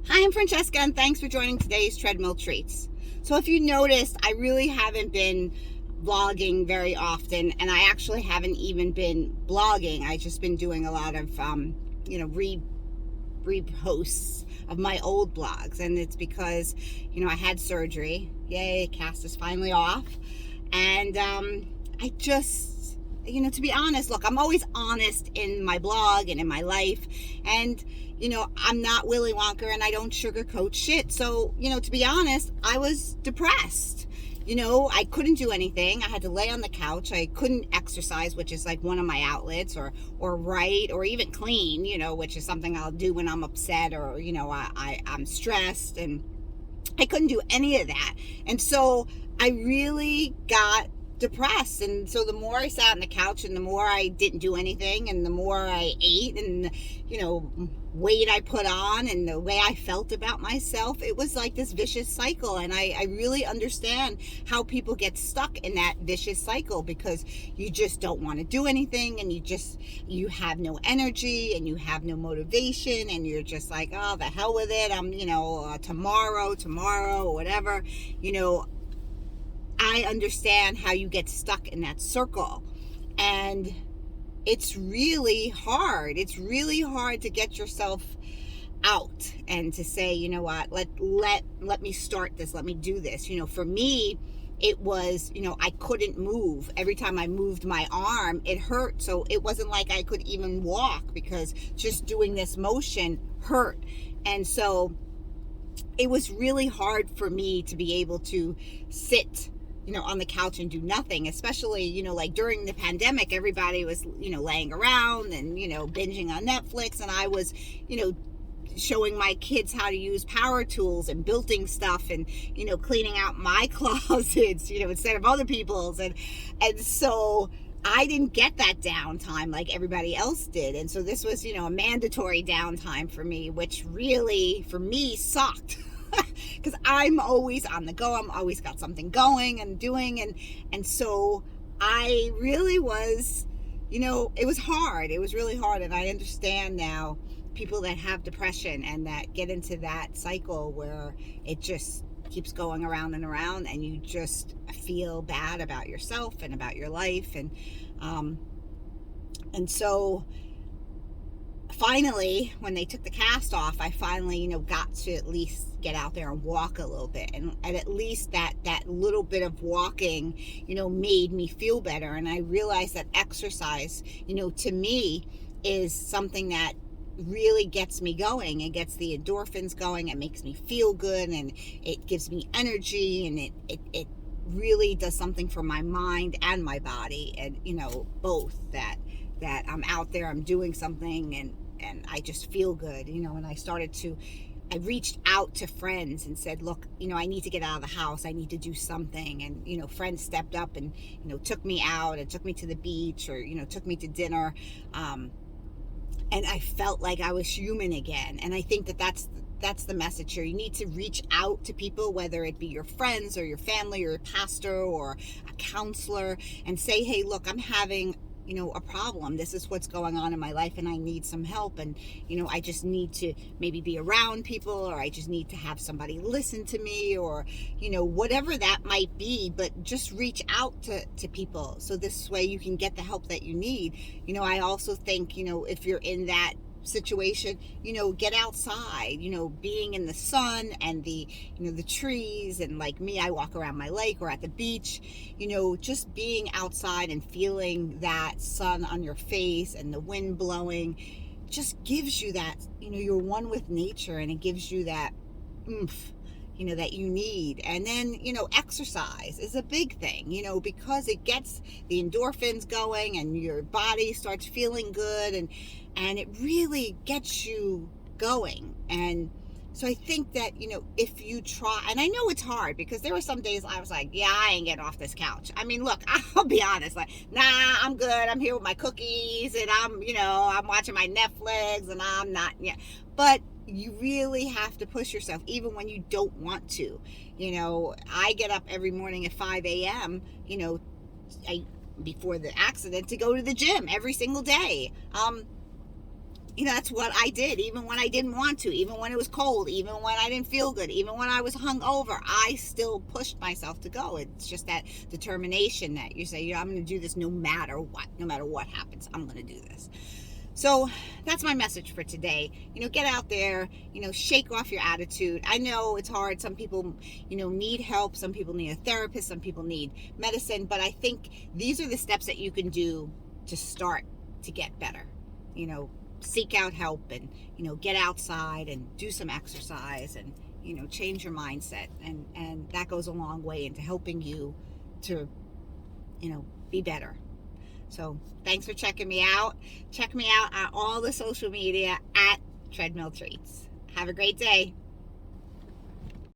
Hi, I'm Francesca, and thanks for joining today's Treadmill Treats. So, if you noticed, I really haven't been vlogging very often, and I actually haven't even been blogging. I've just been doing a lot of, reposts of my old blogs, and it's because, I had surgery. Yay, cast is finally off, and I just, to be honest, look, I'm always honest in my blog and in my life, and I'm not Willy Wonka and I don't sugarcoat shit. So, to be honest, I was depressed. I couldn't do anything. I had to lay on the couch. I couldn't exercise, which is like one of my outlets, or write, or even clean, which is something I'll do when I'm upset, or, I'm stressed, and I couldn't do any of that. And so I really got depressed. And so the more I sat on the couch and the more I didn't do anything and the more I ate and, weight I put on and the way I felt about myself, it was like this vicious cycle. And I really understand how people get stuck in that vicious cycle, because you just don't want to do anything, and you have no energy and you have no motivation, and you're just like, oh, the hell with it. I'm, tomorrow, or whatever. I understand how you get stuck in that circle. And it's really hard. It's really hard to get yourself out and to say, you know what, let me start this, let me do this. For me, it was, I couldn't move. Every time I moved my arm, it hurt. So it wasn't like I could even walk, because just doing this motion hurt. And so it was really hard for me to be able to sit on the couch and do nothing, especially, like during the pandemic, everybody was, laying around and, binging on Netflix. And I was, showing my kids how to use power tools and building stuff and, cleaning out my closets, instead of other people's. And so I didn't get that downtime like everybody else did. And so this was, a mandatory downtime for me, which really, for me, sucked. Because I'm always on the go. I'm always got something going and doing. And so I really was, it was hard. It was really hard. And I understand now people that have depression and that get into that cycle where it just keeps going around and around, and you just feel bad about yourself and about your life. And so finally, when they took the cast off, I finally, got to at least get out there and walk a little bit. And at least that little bit of walking, made me feel better. And I realized that exercise, to me, is something that really gets me going. It gets the endorphins going. It makes me feel good, and it gives me energy, and it really does something for my mind and my body. And, both that I'm out there, I'm doing something, and I just feel good, and I reached out to friends and said, look, I need to get out of the house. I need to do something. And, friends stepped up and, took me out and took me to the beach, or, took me to dinner. And I felt like I was human again. And I think that's the message here. You need to reach out to people, whether it be your friends or your family or a pastor or a counselor, and say, hey, look, I'm having a problem. This is what's going on in my life, and I need some help. And, I just need to maybe be around people, or I just need to have somebody listen to me, or, whatever that might be. But just reach out to people, so this way you can get the help that you need. I also think, if you're in that situation, get outside, being in the sun and the trees, and like me, I walk around my lake or at the beach, just being outside and feeling that sun on your face and the wind blowing just gives you that, you're one with nature, and it gives you that oomph, that you need. And then, exercise is a big thing, because it gets the endorphins going and your body starts feeling good, and it really gets you going. And so I think that, if you try, and I know it's hard, because there were some days I was like, yeah, I ain't getting off this couch. I mean, look, I'll be honest, like, nah, I'm good. I'm here with my cookies, and I'm watching my Netflix, and I'm not, yeah. But you really have to push yourself, even when you don't want to. I get up every morning at 5 a.m., before the accident, to go to the gym every single day. that's what I did, even when I didn't want to, even when it was cold, even when I didn't feel good, even when I was hungover. I still pushed myself to go. It's just that determination that you say, I'm going to do this no matter what happens. I'm going to do this. So that's my message for today. Get out there, shake off your attitude. I know it's hard. Some people, need help. Some people need a therapist. Some people need medicine. But I think these are the steps that you can do to start to get better. Seek out help and, get outside and do some exercise and, change your mindset. And that goes a long way into helping you to, be better. So thanks for checking me out. Check me out on all the social media at Treadmill Treats. Have a great day.